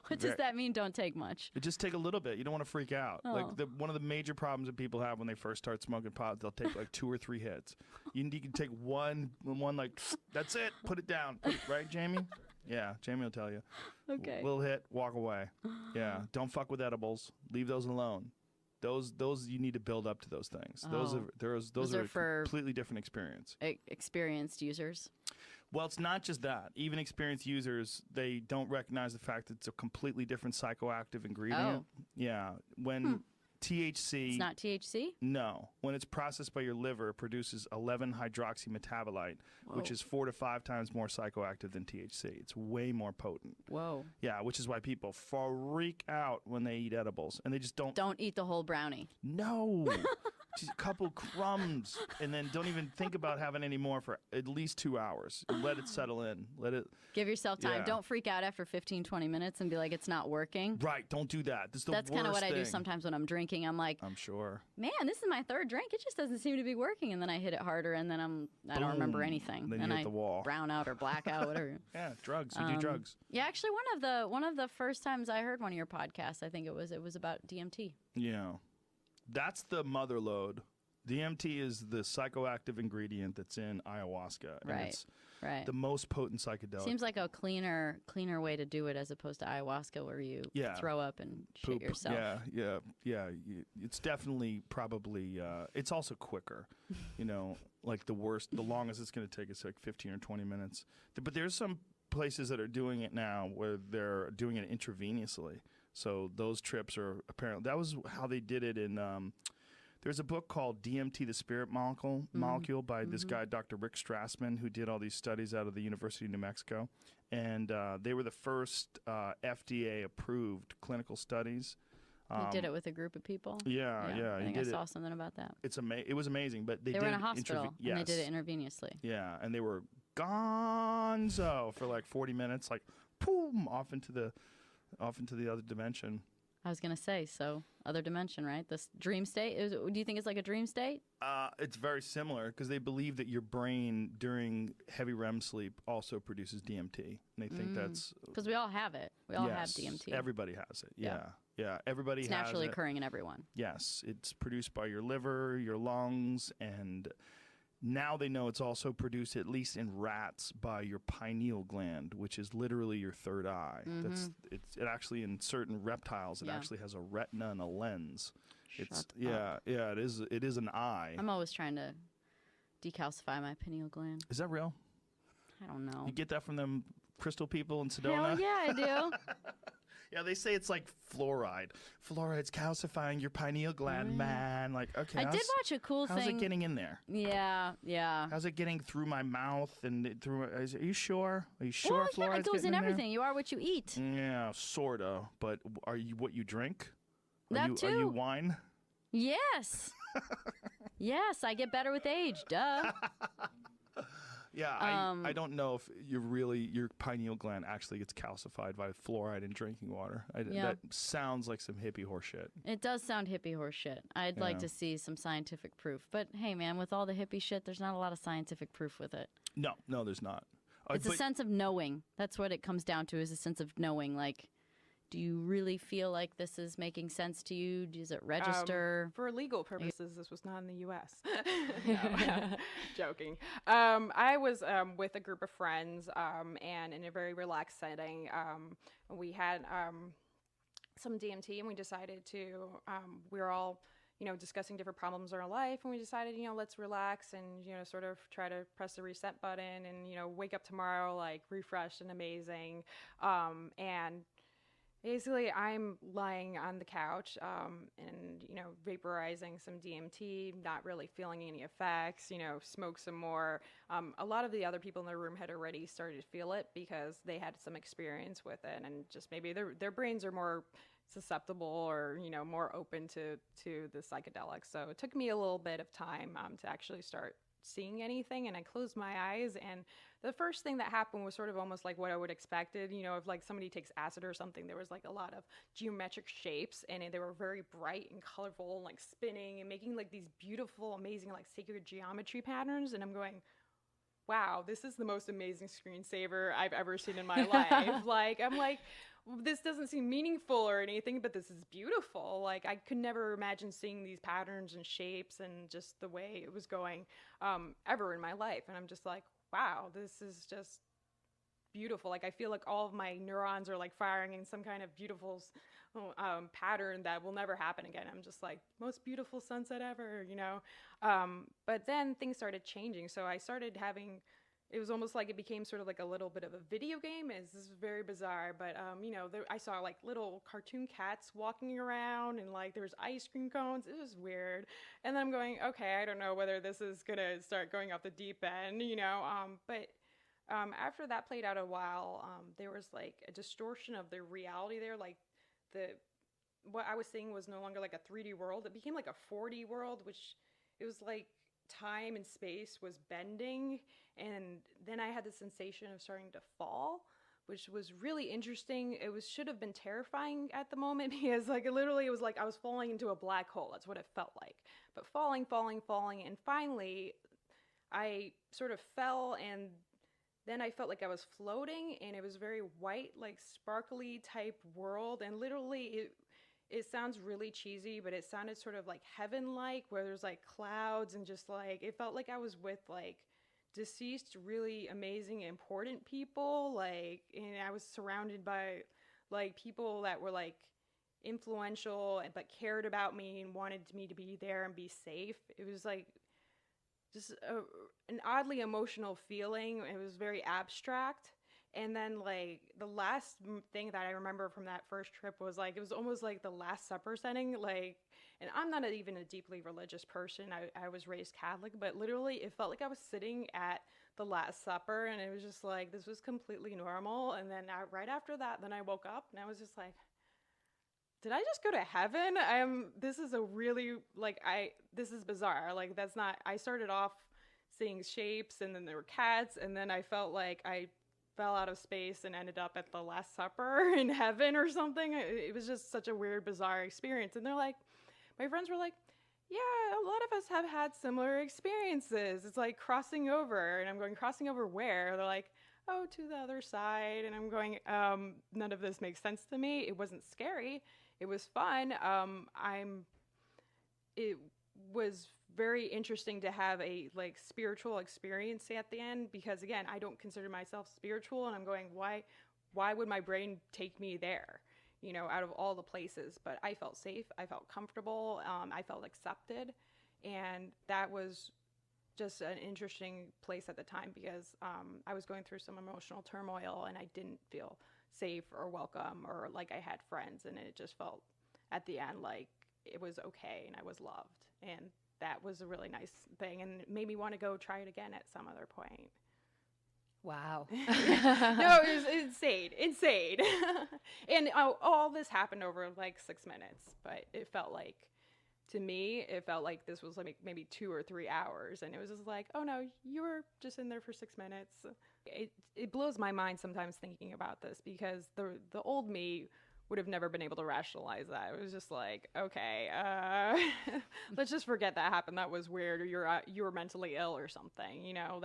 Speaker 4: What does that mean? Don't take much.
Speaker 1: It just take a little bit. You don't want to freak out.
Speaker 4: Oh.
Speaker 1: Like one of the major problems that people have when they first start smoking pot, they'll take like 2 or 3 hits. You can take one like that's it. Put it down. Right, Jamie? Yeah, Jamie will tell you.
Speaker 4: Okay.
Speaker 1: Little hit, walk away. Yeah, don't fuck with edibles. Leave those alone. Those you need to build up to those things. Those
Speaker 4: Oh.
Speaker 1: those are
Speaker 4: are for-
Speaker 1: a completely different experience.
Speaker 4: Experienced users.
Speaker 1: Well, it's not just that. Even experienced users, they don't recognize the fact that it's a completely different psychoactive ingredient.
Speaker 4: Oh.
Speaker 1: Yeah. When THC
Speaker 4: It's not THC?
Speaker 1: no. When it's processed by your liver, it produces 11-hydroxymetabolite, which
Speaker 4: Whoa.
Speaker 1: is 4 to 5 times more psychoactive than THC. It's way more potent.
Speaker 4: Whoa.
Speaker 1: Yeah, which is why people freak out when they eat edibles. And they just don't.
Speaker 4: Don't eat the whole brownie.
Speaker 1: No. just a couple crumbs, and then don't even think about having any more for at least 2 hours. Let it settle in. Let it.
Speaker 4: Give yourself time.
Speaker 1: Yeah.
Speaker 4: Don't freak out after 15, 20 minutes and be like, it's not working.
Speaker 1: Right. Don't do that.
Speaker 4: That's kind of what I do
Speaker 1: thing.
Speaker 4: sometimes when I'm drinking. I'm like,
Speaker 1: I'm sure.
Speaker 4: man, this is my third drink. It just doesn't seem to be working. And then I hit it harder, and then I don't remember
Speaker 1: Boom.
Speaker 4: anything.
Speaker 1: Then you
Speaker 4: and
Speaker 1: hit
Speaker 4: I
Speaker 1: the wall.
Speaker 4: brown out or black out, whatever.
Speaker 1: Yeah, drugs. You do drugs.
Speaker 4: Yeah, actually, one of the first times I heard one of your podcasts, I think it was about DMT.
Speaker 1: Yeah. That's the mother load. DMT is the psychoactive ingredient that's in ayahuasca. And
Speaker 4: Right.
Speaker 1: It's
Speaker 4: Right.
Speaker 1: the most potent psychedelic.
Speaker 4: Seems like a cleaner way to do it as opposed to ayahuasca, where you
Speaker 1: Yeah.
Speaker 4: throw up and
Speaker 1: Poop.
Speaker 4: shit yourself.
Speaker 1: Yeah. It's definitely probably. It's also quicker. Like the longest it's going to take is like 15 or 20 minutes. But there's some places that are doing it now where they're doing it intravenously. So those trips are apparently, that was how they did it in. There's a book called DMT, the Spirit Molecule by this guy, Dr. Rick Strassman, who did all these studies out of the University of New Mexico. And they were the first FDA-approved clinical studies.
Speaker 4: He did it with a group of people.
Speaker 1: Yeah.
Speaker 4: I think
Speaker 1: he
Speaker 4: I
Speaker 1: did
Speaker 4: saw
Speaker 1: it.
Speaker 4: something about that.
Speaker 1: It was amazing, but they
Speaker 4: They
Speaker 1: did
Speaker 4: were in a
Speaker 1: it
Speaker 4: hospital
Speaker 1: yes.
Speaker 4: and they did it intravenously.
Speaker 1: Yeah, and they were gonzo for like 40 minutes, like boom, off into the other dimension.
Speaker 4: I was gonna say, so other dimension, right? This dream state. Do you think it's like a dream state?
Speaker 1: It's very similar because they believe that your brain during heavy REM sleep also produces DMT, and they think that's
Speaker 4: Because we all have it. We all have
Speaker 1: yes,
Speaker 4: DMT.
Speaker 1: Everybody has it. Yeah. Everybody
Speaker 4: It's
Speaker 1: has
Speaker 4: naturally
Speaker 1: it.
Speaker 4: occurring in everyone.
Speaker 1: Yes, it's produced by your liver, your lungs, and now they know it's also produced, at least in rats, by your pineal gland, which is literally your third eye. It actually, in certain reptiles, it actually has a retina and a lens. It is an eye.
Speaker 4: I'm always trying to decalcify my pineal gland.
Speaker 1: Is that real?
Speaker 4: I don't know.
Speaker 1: You get that from them crystal people in Sedona?
Speaker 4: Hell yeah, I do.
Speaker 1: Yeah, they say it's like fluoride. Fluoride's calcifying your pineal gland, man. Like, okay.
Speaker 4: I did watch a cool
Speaker 1: how's
Speaker 4: thing.
Speaker 1: it getting in there?
Speaker 4: Yeah.
Speaker 1: How's it getting through my mouth and through? Are you sure? Are you sure?
Speaker 4: Well, yeah,
Speaker 1: fluoride's
Speaker 4: it goes
Speaker 1: getting
Speaker 4: in
Speaker 1: there?
Speaker 4: everything. You are what you eat.
Speaker 1: Yeah, sorta. But are you what you drink?
Speaker 4: That
Speaker 1: Are you
Speaker 4: too.
Speaker 1: wine?
Speaker 4: Yes. Yes, I get better with age. Duh.
Speaker 1: Yeah, I don't know if your pineal gland actually gets calcified by fluoride in drinking water. That sounds like some hippie horse shit.
Speaker 4: It does sound hippie horse shit. I'd like to see some scientific proof. But hey, man, with all the hippie shit, there's not a lot of scientific proof with it.
Speaker 1: No, there's not.
Speaker 4: It's a sense of knowing. That's what it comes down to, is a sense of knowing. Like, do you really feel like this is making sense to you? Does it register?
Speaker 5: For legal purposes, this was not in the U.S. No, joking. I was with a group of friends, and in a very relaxed setting, we had some DMT, and we decided to. We were all, discussing different problems in our life, and we decided, let's relax and sort of try to press the reset button, and wake up tomorrow like refreshed and amazing, and. Basically, I'm lying on the couch and, vaporizing some DMT, not really feeling any effects, smoke some more. A lot of the other people in the room had already started to feel it because they had some experience with it, and just maybe their brains are more susceptible or, more open to the psychedelics. So it took me a little bit of time to actually start seeing anything, and I closed my eyes, and the first thing that happened was sort of almost like what I would expected. If like somebody takes acid or something, there was like a lot of geometric shapes, and they were very bright and colorful and like spinning and making like these beautiful, amazing, like sacred geometry patterns. And I'm going, wow, this is the most amazing screensaver I've ever seen in my life. I'm like, this doesn't seem meaningful or anything, but this is beautiful. Like, I could never imagine seeing these patterns and shapes and just the way it was going ever in my life. And I'm just like, wow, this is just beautiful. Like, I feel like all of my neurons are like firing in some kind of beautiful pattern that will never happen again. I'm just like, most beautiful sunset ever, But then things started changing. So I started having, it was almost like it became sort of like a little bit of a video game. This is very bizarre, but I saw like little cartoon cats walking around, and like there was ice cream cones. It was weird. And then I'm going, okay, I don't know whether this is gonna start going off the deep end, But after that played out a while, there was like a distortion of the reality there, like what I was seeing was no longer like a 3D world. It became like a 4D world, which it was like time and space was bending. And then I had the sensation of starting to fall, which was really interesting. Should have been terrifying at the moment because like it was like I was falling into a black hole. That's what it felt like. But falling, and finally I sort of fell, and then I felt like I was floating, and it was very white, like sparkly type world, and literally it sounds really cheesy, but it sounded sort of like heaven-like, where there's like clouds, and just like it felt like I was with like deceased, really amazing, important people, like, and I was surrounded by like people that were like influential but cared about me and wanted me to be there and be safe. It was like just an oddly emotional feeling. It was very abstract. And then like the last thing that I remember from that first trip was like it was almost like the Last Supper setting. Like, and I'm not even a deeply religious person. I was raised Catholic, but literally it felt like I was sitting at the Last Supper, and it was just like this was completely normal. And then right after that, then I woke up and I was just like, did I just go to heaven? This is a really, like, this is bizarre. Like, that's not, I started off seeing shapes, and then there were cats, and then I felt like I fell out of space and ended up at the Last Supper in heaven or something. It was just such a weird, bizarre experience. And they're like, my friends were like, yeah, a lot of us have had similar experiences. It's like crossing over. And I'm going, crossing over where? They're like, oh, to the other side. And I'm going, none of this makes sense to me. It wasn't scary. It was fun. It was very interesting to have a like spiritual experience at the end, because again, I don't consider myself spiritual, and I'm going, why would my brain take me there, you know, out of all the places? But I felt safe, I felt comfortable, I felt accepted, and that was just an interesting place at the time, because I was going through some emotional turmoil, and I didn't feel safe or welcome or like I had friends, and it just felt at the end like it was okay and I was loved, and that was a really nice thing, and it made me want to go try it again at some other point.
Speaker 6: Wow.
Speaker 5: No, it was insane. And all this happened over like 6 minutes, but it felt like, to me, it felt like this was like maybe 2 or 3 hours, and it was just like, oh no, you were just in there for 6 minutes. It blows my mind sometimes thinking about this, because the old me would have never been able to rationalize that. It was just like, okay, let's just forget that happened. That was weird, or you were mentally ill or something. You know,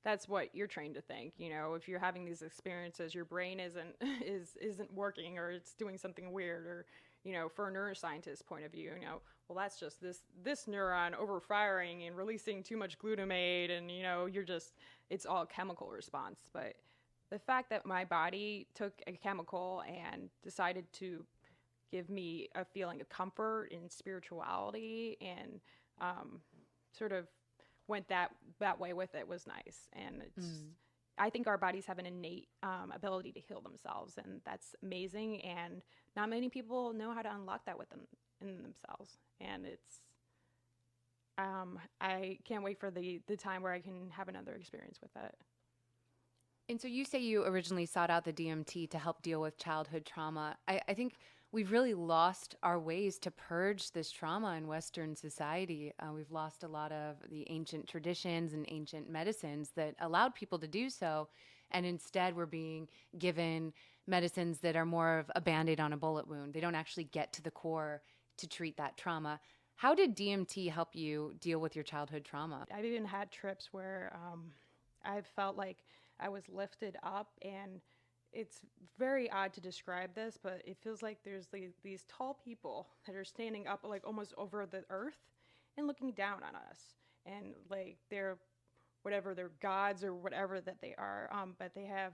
Speaker 5: that's what you're trained to think. You know, if you're having these experiences, your brain isn't working, or it's doing something weird, or, you know, for a neuroscientist point of view, you know, well, that's just this neuron overfiring and releasing too much glutamate, and, you know, it's all chemical response. But the fact that my body took a chemical and decided to give me a feeling of comfort and spirituality, and sort of went that way with it, was nice. And I think our bodies have an innate ability to heal themselves, and that's amazing. And not many people know how to unlock that in themselves. And I can't wait for the time where I can have another experience with it.
Speaker 6: And so you say you originally sought out the DMT to help deal with childhood trauma. I think we've really lost our ways to purge this trauma in Western society. We've lost a lot of the ancient traditions and ancient medicines that allowed people to do so. And instead, we're being given medicines that are more of a Band-Aid on a bullet wound. They don't actually get to the core to treat that trauma. How did DMT help you deal with your childhood trauma?
Speaker 5: I've even had trips where I felt like I was lifted up, and it's very odd to describe this, but it feels like there's these tall people that are standing up like almost over the earth and looking down on us, and like they're gods or whatever that they are, but they have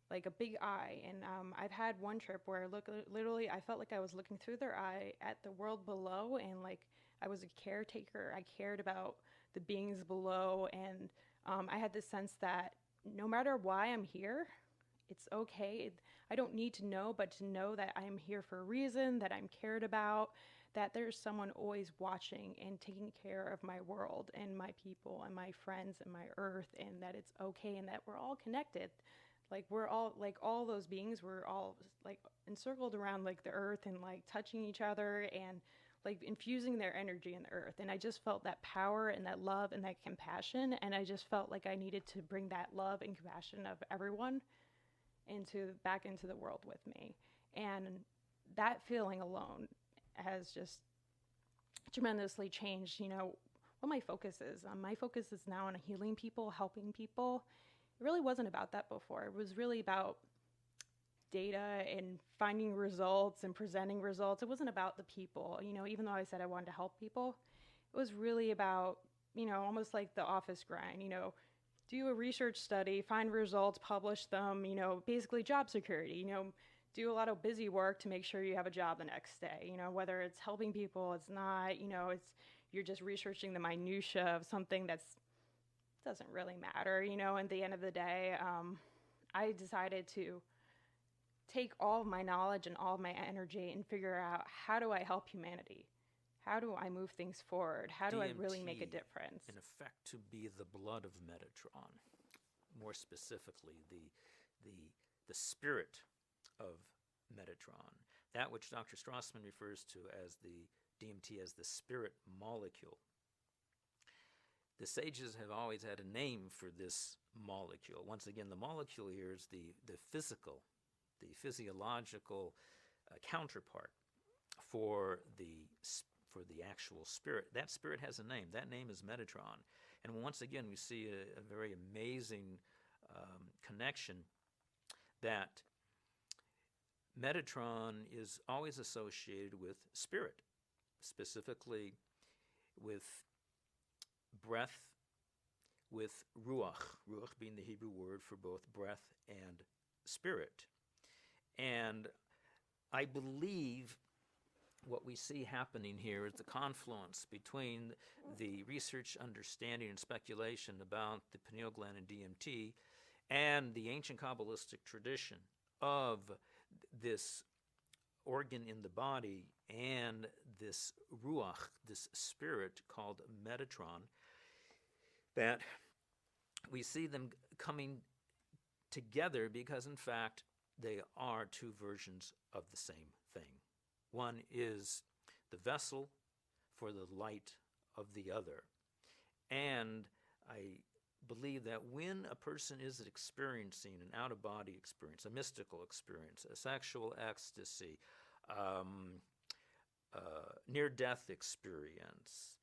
Speaker 5: like a big eye. And I've had one trip where literally I felt like I was looking through their eye at the world below, and like I was a caretaker. I cared about the beings below, and I had this sense that no matter why I'm here, it's okay. I don't need to know, but to know that I am here for a reason, that I'm cared about, that there's someone always watching and taking care of my world and my people and my friends and my earth, and that it's okay, and that we're all connected. Like we're all like all those beings were all like encircled around like the earth and like touching each other and like infusing their energy in the earth. And I just felt that power and that love and that compassion. And I just felt like I needed to bring that love and compassion of everyone back into the world with me. And that feeling alone has just tremendously changed, what my focus is. My focus is now on healing people, helping people. It really wasn't about that before. It was really about data and finding results and presenting results. It wasn't about the people, even though I said I wanted to help people. It was really about, almost like the office grind, do a research study, find results, publish them, basically job security, do a lot of busy work to make sure you have a job the next day, whether it's helping people, it's not, you're just researching the minutia of something that's doesn't really matter, at the end of the day. I decided to take all of my knowledge and all of my energy and figure out, how do I help humanity? How do I move things forward? How do I really make a
Speaker 7: DMT,
Speaker 5: difference?
Speaker 7: in effect, to be the blood of Metatron, more specifically, the spirit of Metatron, that which Dr. Strassman refers to as the DMT as the spirit molecule. The sages have always had a name for this molecule. Once again, the molecule here is the physical, the physiological counterpart for the actual spirit. That spirit has a name. That name is Metatron. And once again, we see a very amazing connection that Metatron is always associated with spirit, specifically with breath, with ruach, ruach being the Hebrew word for both breath and spirit. And I believe what we see happening here is the confluence between the research, understanding, and speculation about the pineal gland and DMT and the ancient Kabbalistic tradition of this organ in the body and this ruach, this spirit called Metatron, that we see them coming together because, in fact, they are two versions of the same thing. One is the vessel for the light of the other. And I believe that when a person is experiencing an out-of-body experience, a mystical experience, a sexual ecstasy, near-death experience,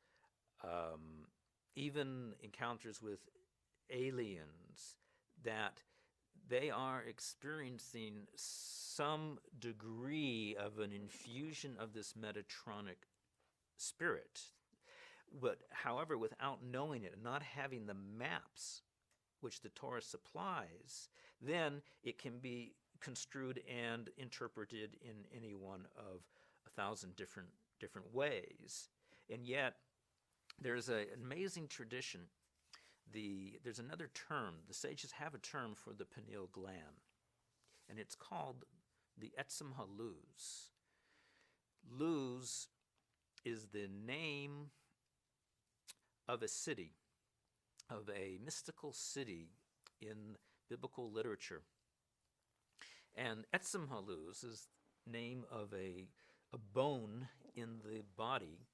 Speaker 7: even encounters with aliens, that they are experiencing some degree of an infusion of this Metatronic spirit. But however, without knowing it and not having the maps which the Torah supplies, then it can be construed and interpreted in any one of 1,000 different ways. And yet, there's an amazing tradition. There's another term. The sages have a term for the pineal gland, and it's called the Etzem HaLuz. Luz is the name of a city, of a mystical city in biblical literature. And Etzem HaLuz is the name of a bone in the body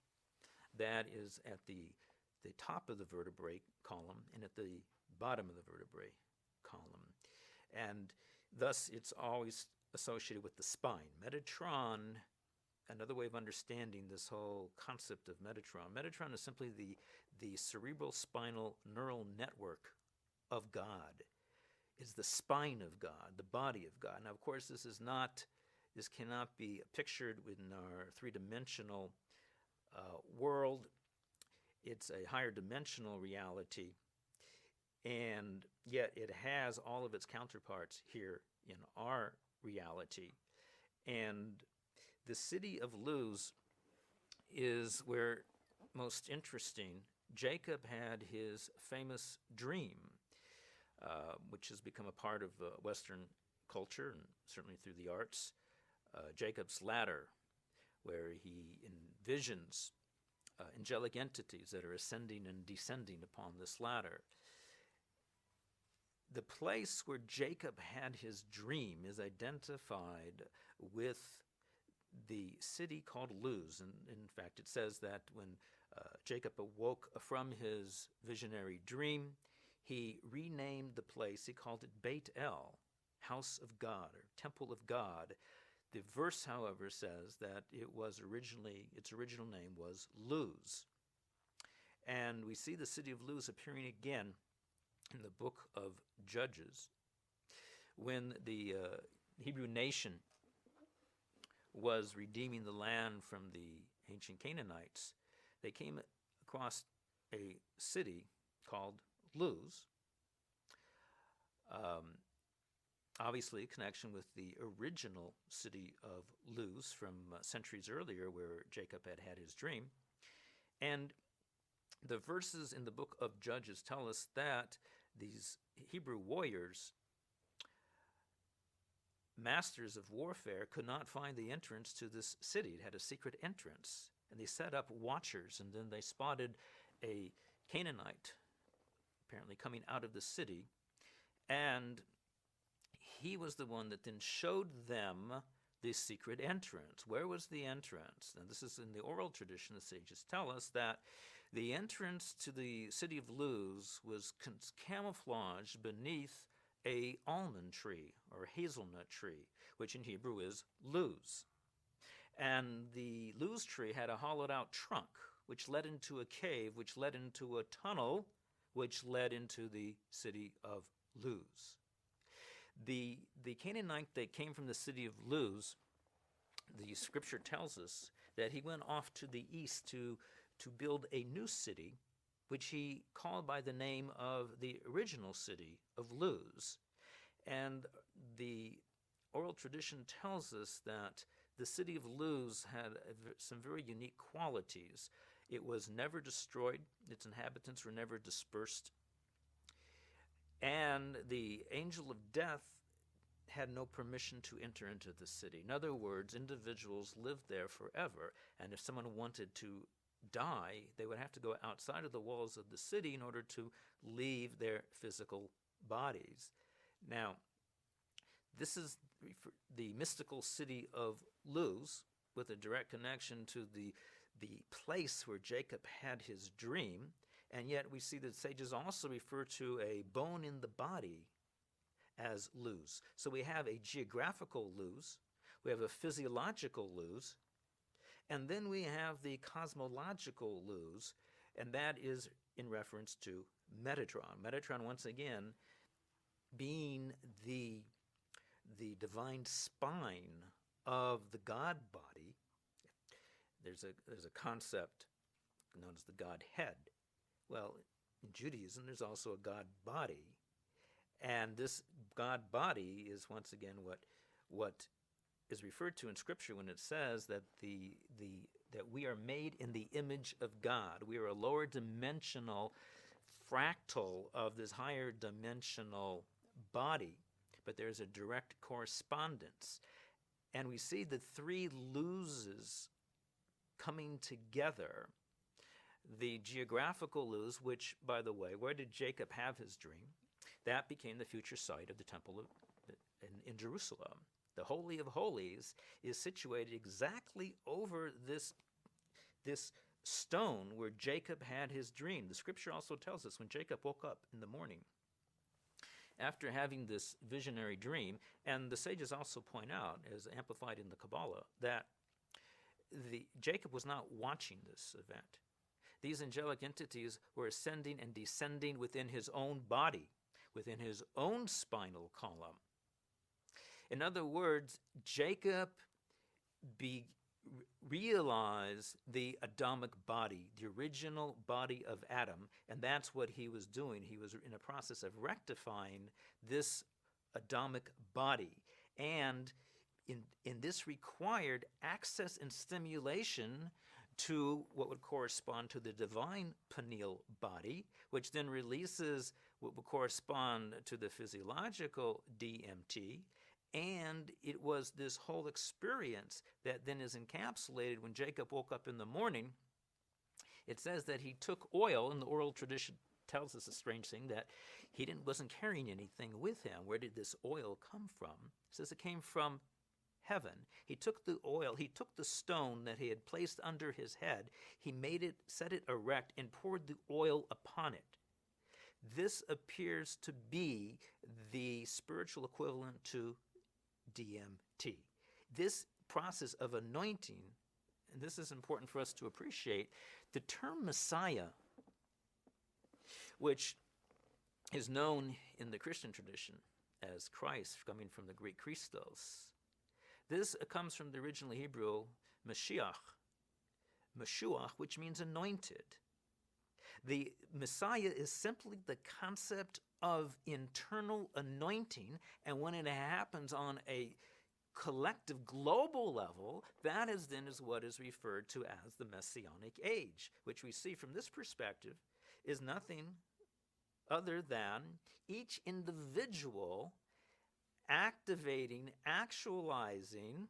Speaker 7: that is at the top of the vertebrae column and at the bottom of the vertebrae column. And thus it's always associated with the spine. Metatron, another way of understanding this whole concept of Metatron. Metatron is simply the cerebral spinal neural network of God. It's the spine of God, the body of God. Now, of course, this cannot be pictured within our three-dimensional world. It's a higher dimensional reality, and yet it has all of its counterparts here in our reality. And the city of Luz is where, most interesting, Jacob had his famous dream, which has become a part of Western culture and certainly through the arts, Jacob's ladder, where he envisions angelic entities that are ascending and descending upon this ladder. the place where Jacob had his dream is identified with the city called Luz. And in fact, it says that when Jacob awoke from his visionary dream, he renamed the place, he called it Beit El, house of God or temple of God. The verse, however, says that its original name was Luz. And we see the city of Luz appearing again in the book of Judges. When the Hebrew nation was redeeming the land from the ancient Canaanites, they came across a city called Luz. Obviously, a connection with the original city of Luz from centuries earlier, where Jacob had his dream. And the verses in the book of Judges tell us that these Hebrew warriors, masters of warfare, could not find the entrance to this city. It had a secret entrance. And they set up watchers, and then they spotted a Canaanite, apparently coming out of the city. And he was the one that then showed them the secret entrance. Where was the entrance? And this is in the oral tradition. The sages tell us that the entrance to the city of Luz was camouflaged beneath a almond tree or hazelnut tree, which in Hebrew is Luz. And the Luz tree had a hollowed out trunk, which led into a cave, which led into a tunnel, which led into the city of Luz. The Canaanite that came from the city of Luz, the scripture tells us that he went off to the east to build a new city, which he called by the name of the original city of Luz. And the oral tradition tells us that the city of Luz had some very unique qualities. It was never destroyed. Its inhabitants were never dispersed. And the angel of death had no permission to enter into the city. In other words, individuals lived there forever. And if someone wanted to die, they would have to go outside of the walls of the city in order to leave their physical bodies. Now, this is the mystical city of Luz, with a direct connection to the place where Jacob had his dream. And yet we see that sages also refer to a bone in the body as Luz. So we have a geographical Luz, we have a physiological Luz, and then we have the cosmological Luz, and that is in reference to Metatron. Metatron, once again, being the divine spine of the God body. There's a concept known as the God head. Well, in Judaism, there's also a God body. And this God body is once again what is referred to in Scripture when it says that that we are made in the image of God. We are a lower dimensional fractal of this higher dimensional body, but there's a direct correspondence. And we see the three Luzes coming together. The geographical Luz, which, by the way, where did Jacob have his dream? That became the future site of the temple in Jerusalem. The Holy of Holies is situated exactly over this stone where Jacob had his dream. The scripture also tells us when Jacob woke up in the morning, after having this visionary dream, and the sages also point out, as amplified in the Kabbalah, that Jacob was not watching this event. These angelic entities were ascending and descending within his own body, within his own spinal column. In other words, Jacob realized the Adamic body, the original body of Adam, and that's what he was doing. He was in a process of rectifying this Adamic body. And in this required access and stimulation to what would correspond to the divine pineal body, which then releases what would correspond to the physiological DMT. And it was this whole experience that then is encapsulated when Jacob woke up in the morning. It says that he took oil, in the oral tradition tells us a strange thing, that he wasn't carrying anything with him. Where did this oil come from? He says it came from heaven. He took the oil, he took the stone that he had placed under his head, he made it, set it erect, and poured the oil upon it. This appears to be the spiritual equivalent to DMT. This process of anointing, and this is important for us to appreciate, the term Messiah, which is known in the Christian tradition as Christ, coming from the Greek Christos. This comes from the original Hebrew Mashiach, which means anointed. The Messiah is simply the concept of internal anointing, and when it happens on a collective global level, that is what is referred to as the Messianic age, which we see from this perspective is nothing other than each individual activating, actualizing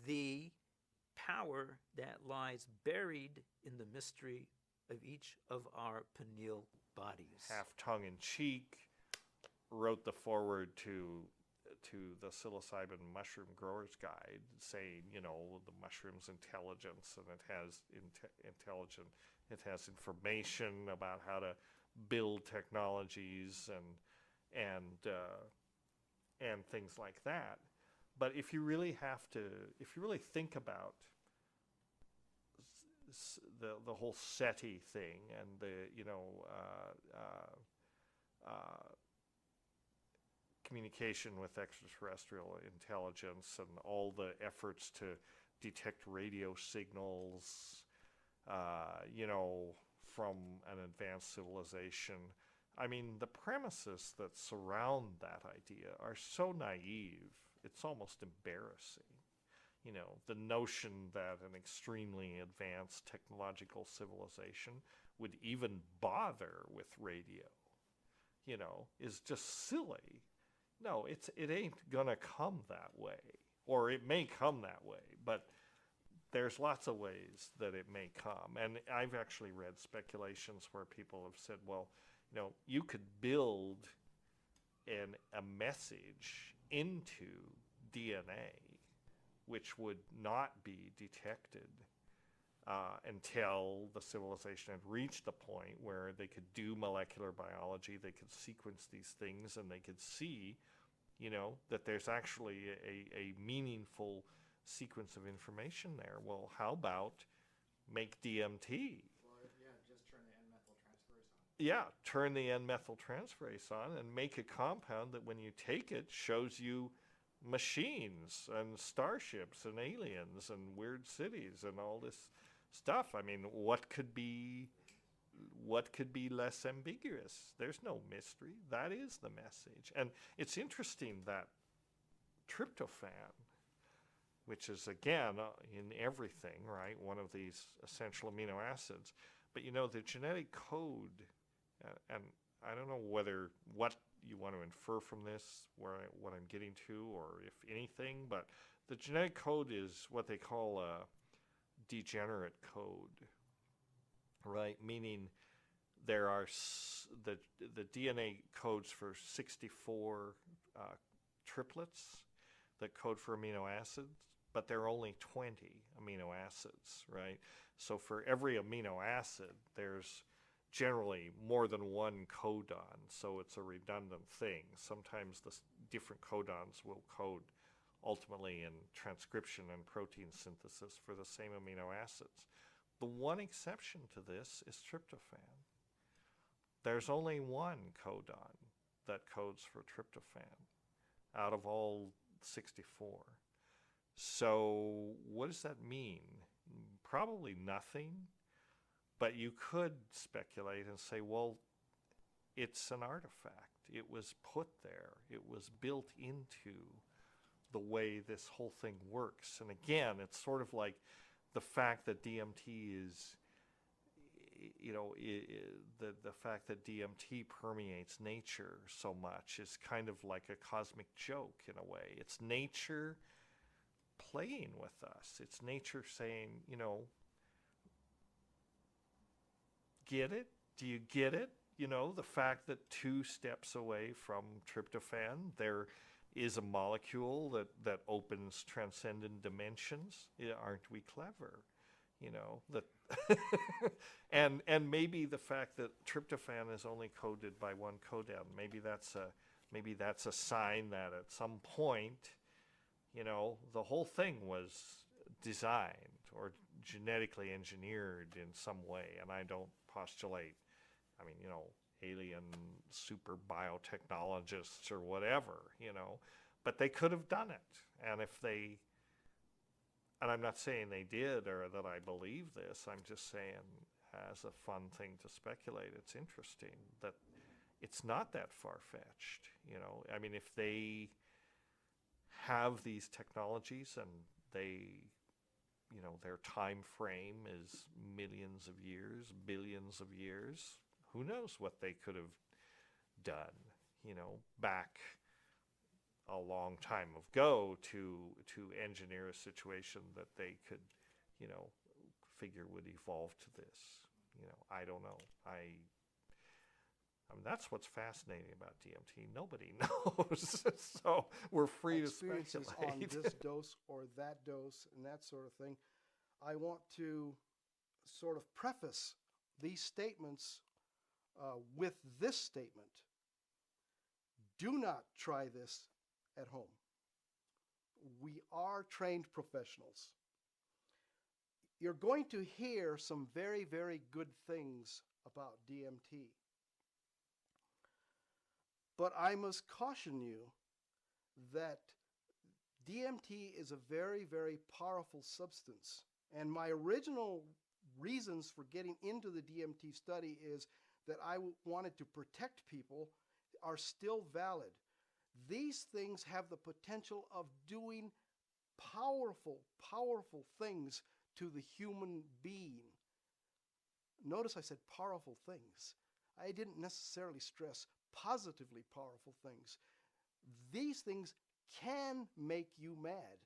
Speaker 7: the power that lies buried in the mystery of each of our pineal bodies.
Speaker 8: Half tongue in cheek, wrote the foreword to the psilocybin mushroom growers guide, saying, the mushroom's intelligence, and it has it has information about how to build technologies and things like that. But if you really think about the whole SETI thing and the communication with extraterrestrial intelligence and all the efforts to detect radio signals, from an advanced civilization. I mean, the premises that surround that idea are so naive, it's almost embarrassing. The notion that an extremely advanced technological civilization would even bother with radio, is just silly. No, it ain't gonna come that way. Or it may come that way, but there's lots of ways that it may come. And I've actually read speculations where people have said, well, you could build a message into DNA which would not be detected until the civilization had reached the point where they could do molecular biology, they could sequence these things, and they could see, that there's actually a meaningful sequence of information there. Well, how about make DMT? Yeah, turn the N-methyltransferase on and make a compound that when you take it shows you machines and starships and aliens and weird cities and all this stuff. I mean, what could be less ambiguous? There's no mystery. That is the message. And it's interesting that tryptophan, which is, again, in everything, right, one of these essential amino acids, but the genetic code, and I don't know what you want to infer from this, what I'm getting to, or if anything, but the genetic code is what they call a degenerate code, right? Meaning there are the DNA codes for 64 triplets that code for amino acids, but there are only 20 amino acids, right? So for every amino acid, there's generally more than one codon, so it's a redundant thing. Sometimes the different codons will code ultimately in transcription and protein synthesis for the same amino acids. The one exception to this is tryptophan. There's only one codon that codes for tryptophan out of all 64. So what does that mean? Probably nothing. But you could speculate and say, well, it's an artifact. It was put there. It was built into the way this whole thing works. And again, it's sort of like the fact that DMT is, the fact that DMT permeates nature so much is kind of like a cosmic joke in a way. It's nature playing with us. It's nature saying, get it? Do you get it? The fact that 2 steps away from tryptophan, there is a molecule that opens transcendent dimensions. Aren't we clever? That and maybe the fact that tryptophan is only coded by one codon, maybe that's a sign that at some point, the whole thing was designed or genetically engineered in some way. And I don't postulate, alien super biotechnologists or whatever, but they could have done it. And and I'm not saying they did or that I believe this, I'm just saying as a fun thing to speculate, it's interesting that it's not that far-fetched, if they have these technologies and their time frame is millions of years, billions of years, who knows what they could have done, back a long time ago to engineer a situation that they could, figure would evolve to this. I don't know. That's what's fascinating about DMT. Nobody knows, so we're free to
Speaker 9: experiences
Speaker 8: speculate.
Speaker 9: on this dose or that dose and that sort of thing. I want to sort of preface these statements with this statement. Do not try this at home. We are trained professionals. You're going to hear some very, very good things about DMT. But I must caution you that DMT is a very, very powerful substance. And my original reasons for getting into the DMT study is that I wanted to protect people are still valid. These things have the potential of doing powerful, powerful things to the human being. Notice I said powerful things. I didn't necessarily stress positively powerful things. These things can make you mad.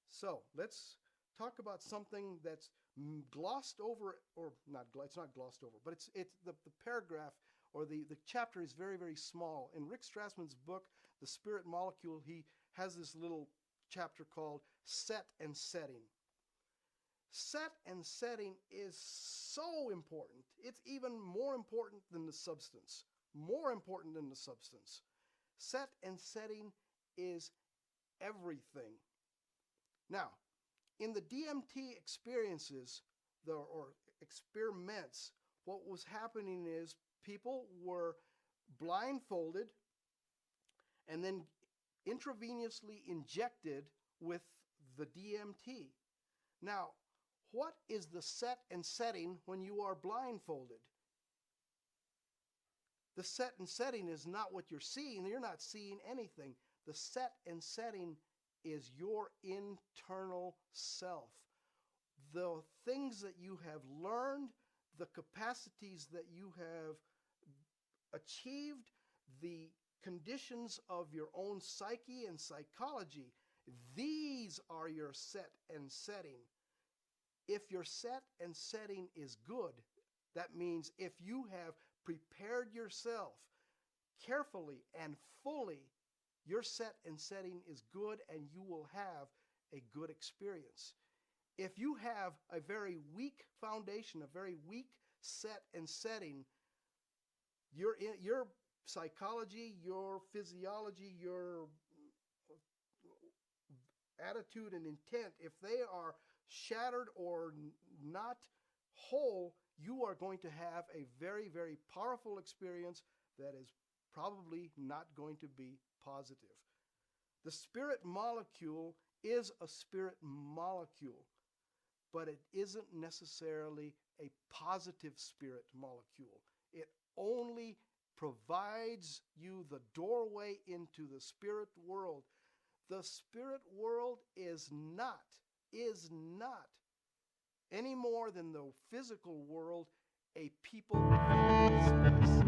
Speaker 9: So let's talk about something that's glossed over, or not, it's not glossed over, but it's the paragraph or the chapter is very, very small. In Rick Strassman's book, The Spirit Molecule, he has this little chapter called Set and Setting. Set and setting is so important. It's even more important than the substance. More important than the substance. Set and setting is everything. Now, in the DMT experiences, or experiments, what was happening is people were blindfolded and then intravenously injected with the DMT. Now, what is the set and setting when you are blindfolded? The set and setting is not what you're seeing. You're not seeing anything. The set and setting is your internal self. The things that you have learned, the capacities that you have achieved, the conditions of your own psyche and psychology, these are your set and setting. If your set and setting is good, that means if you have prepared yourself carefully and fully, your set and setting is good and you will have a good experience. If you have a very weak foundation, a very weak set and setting, your psychology, your physiology, your attitude and intent, if they are shattered or not whole, you are going to have a very, very powerful experience that is probably not going to be positive. The spirit molecule is a spirit molecule, but it isn't necessarily a positive spirit molecule. It only provides you the doorway into the spirit world. The spirit world is not any more than the physical world a people space.